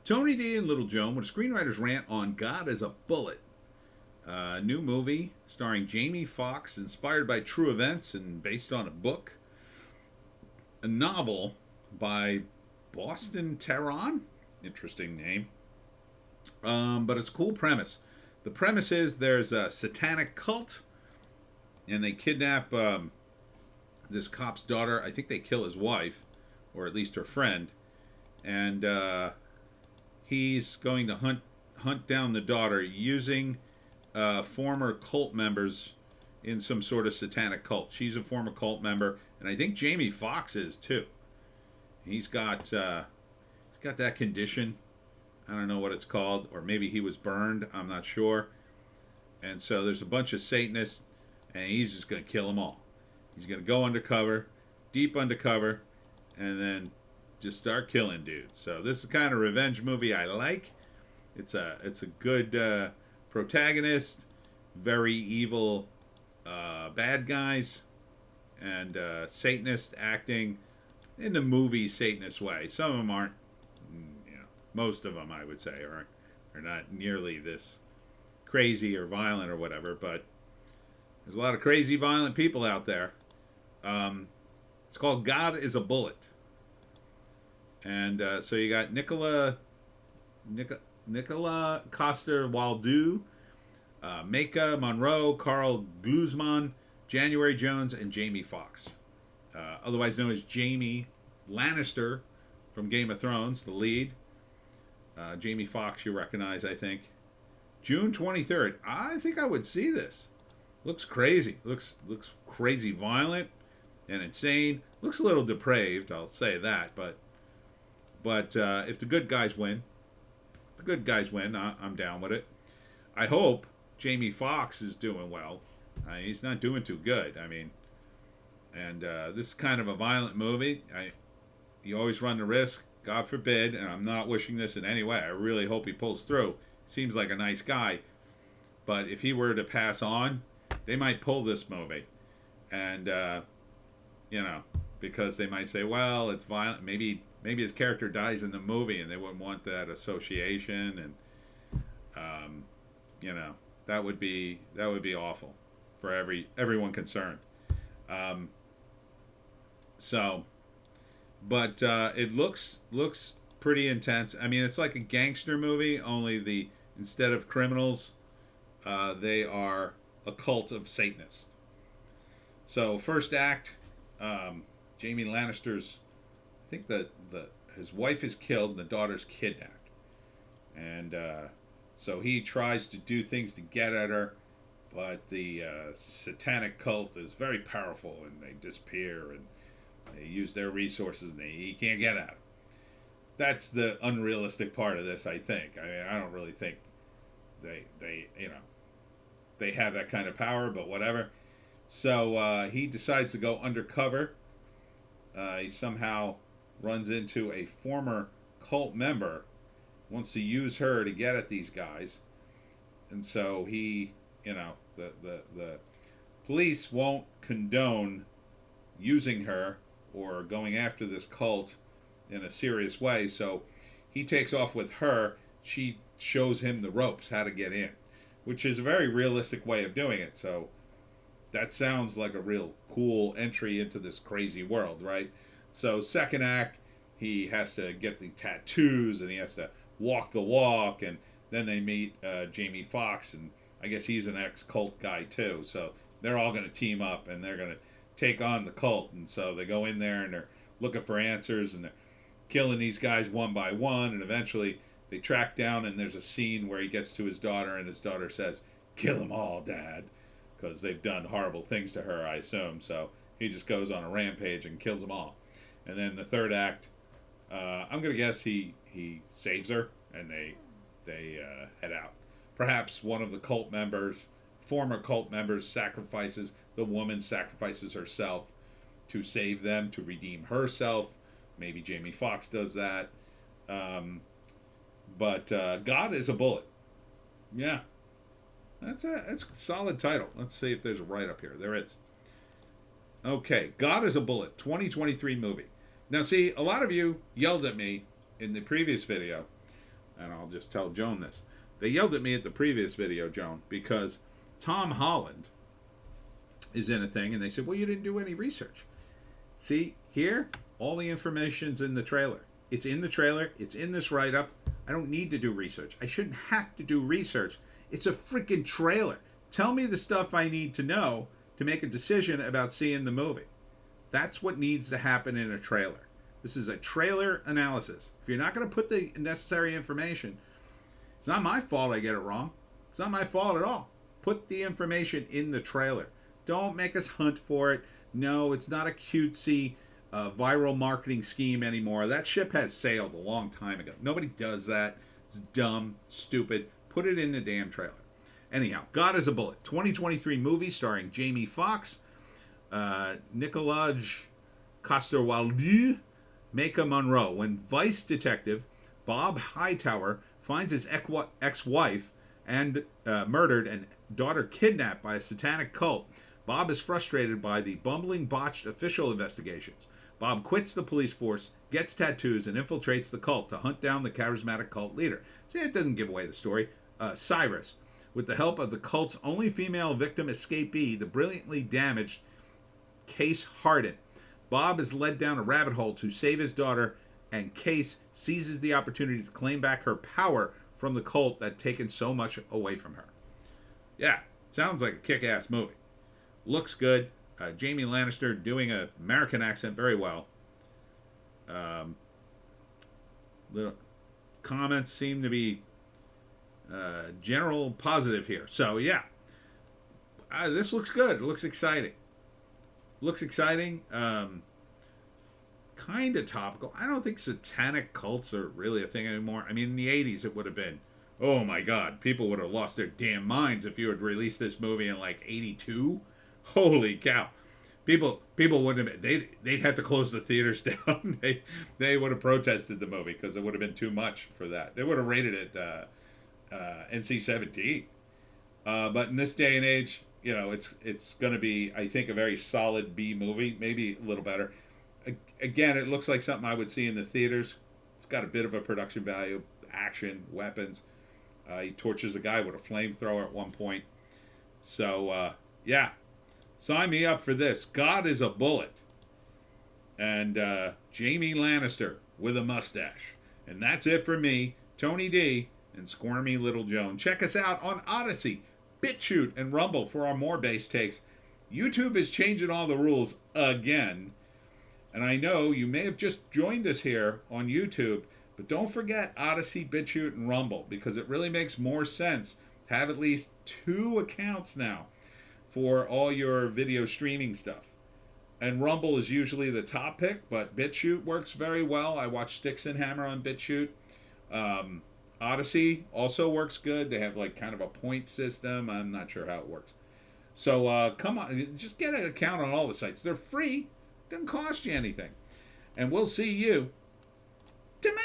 Tony D and Little Joan with a screenwriter's rant on God is a Bullet. New movie starring Jamie Foxx, inspired by true events and based on a book. A novel by Boston Tehran. Interesting name. But it's a cool premise. The premise is there's a satanic cult, and they kidnap this cop's daughter. I think they kill his wife, or at least her friend. And he's going to hunt down the daughter using former cult members in some sort of satanic cult. She's a former cult member, and I think Jamie Foxx is too. He's got that condition. I don't know what it's called, or maybe he was burned. I'm not sure. And so there's a bunch of Satanists, and he's just going to kill them all. He's going to go undercover, deep undercover, and then just start killing dudes. So this is the kind of revenge movie I like. It's a good protagonist, very evil bad guys, and Satanist acting in the movie Satanist way. Some of them aren't, most of them I would say are not nearly this crazy or violent or whatever, but there's a lot of crazy violent people out there. It's called God is a Bullet. And so you got Nikolaj Coster Waldau, Mecca Monroe, Carl Glusman, January Jones, and Jamie Foxx. Otherwise known as Jaime Lannister from Game of Thrones, the lead. Jamie Foxx you recognize, I think. June 23rd. I think I would see this. Looks crazy. Looks crazy violent and insane. Looks a little depraved, I'll say that, but if the good guys win, I'm down with it. I hope Jamie Foxx is doing well. He's not doing too good. And this is kind of a violent movie. You always run the risk, God forbid, and I'm not wishing this in any way. I really hope he pulls through. Seems like a nice guy. But if he were to pass on, they might pull this movie. And, because they might say, well, it's violent. Maybe his character dies in the movie and they wouldn't want that association. And, that would be awful for everyone concerned. But it looks pretty intense. It's like a gangster movie, only instead of criminals, they are a cult of Satanists. So first act, Jamie Lannister's, I think that his wife is killed and the daughter's kidnapped, and so he tries to do things to get at her, but the Satanic Cult is very powerful and they disappear and they use their resources and he can't get at it. That's the unrealistic part of this, I think. I don't really think they have that kind of power, but whatever. So he decides to go undercover. He somehow runs into a former cult member, wants to use her to get at these guys, and so he, the police won't condone using her or going after this cult in a serious way, so he takes off with her. She shows him the ropes, how to get in, which is a very realistic way of doing it. So that sounds like a real cool entry into this crazy world, right? So second act, he has to get the tattoos and he has to walk the walk, and then they meet Jamie Foxx, and I guess he's an ex-cult guy too. So they're all going to team up and they're going to take on the cult. And so they go in there and they're looking for answers and they're killing these guys one by one, and eventually they track down, and there's a scene where he gets to his daughter and his daughter says, "Kill them all, Dad," because they've done horrible things to her, I assume. So he just goes on a rampage and kills them all. And then the third act, I'm going to guess he saves her and they head out. Perhaps one of the cult members, former cult members, sacrifices, the woman sacrifices herself to save them, to redeem herself. Maybe Jamie Foxx does that. But God is a Bullet. Yeah. That's a solid title. Let's see if there's a write-up here. There is. Okay, God is a Bullet, 2023 movie. Now, see, a lot of you yelled at me in the previous video and I'll just tell Joan this. They yelled at me at the previous video, Joan, because Tom Holland is in a thing, and they said, well, you didn't do any research. See, here, all the information's in the trailer. It's in the trailer. It's in this write-up. I don't need to do research. I shouldn't have to do research. It's a freaking trailer. Tell me the stuff I need to know to make a decision about seeing the movie. That's what needs to happen in a trailer. This is a trailer analysis. If you're not going to put the necessary information, it's not my fault I get it wrong. It's not my fault at all. Put the information in the trailer. Don't make us hunt for it. No, it's not a cutesy viral marketing scheme anymore. That ship has sailed a long time ago. Nobody does that. It's dumb, stupid. Put it in the damn trailer. Anyhow, God is a Bullet. 2023 movie starring Jamie Foxx, Nikolaj Coster-Waldau, Maika Monroe. When Vice Detective Bob Hightower finds his ex-wife and murdered and daughter kidnapped by a satanic cult, Bob is frustrated by the bumbling, botched official investigations. Bob quits the police force, gets tattoos, and infiltrates the cult to hunt down the charismatic cult leader. See, it doesn't give away the story. Cyrus, with the help of the cult's only female victim escapee, the brilliantly damaged Case Harden. Bob is led down a rabbit hole to save his daughter, and Case seizes the opportunity to claim back her power from the cult that had taken so much away from her. Yeah, sounds like a kick-ass movie. Looks good. Jamie Lannister doing an American accent very well. The comments seem to be general positive here. So, yeah. This looks good. It looks exciting. Kind of topical. I don't think satanic cults are really a thing anymore. I mean, in the 80s it would have been, oh my God, people would have lost their damn minds if you had released this movie in like 82. Holy cow. People wouldn't have, they'd have to close the theaters down. They would have protested the movie because it would have been too much for that. They would have rated it NC-17. But in this day and age, you know, it's going to be, I think, a very solid B movie, maybe a little better. Again, it looks like something I would see in the theaters. It's got a bit of a production value, action, weapons. He torches a guy with a flamethrower at one point. So, yeah. Sign me up for this. God is a Bullet. And Jamie Lannister with a mustache. And that's it for me, Tony D, and Squirmy Little Joan. Check us out on Odysee, Bitchute, and Rumble for our more base takes. YouTube is changing all the rules again. And I know you may have just joined us here on YouTube, but don't forget Odysee, Bitchute, and Rumble, because it really makes more sense to have at least 2 accounts now for all your video streaming stuff. And Rumble is usually the top pick, but Bitchute works very well. I watch Sticks and Hammer on Bitchute. Odysee also works good. They have like kind of a point system. I'm not sure how it works. So come on, just get an account on all the sites. They're free. Doesn't cost you anything. And we'll see you tomorrow.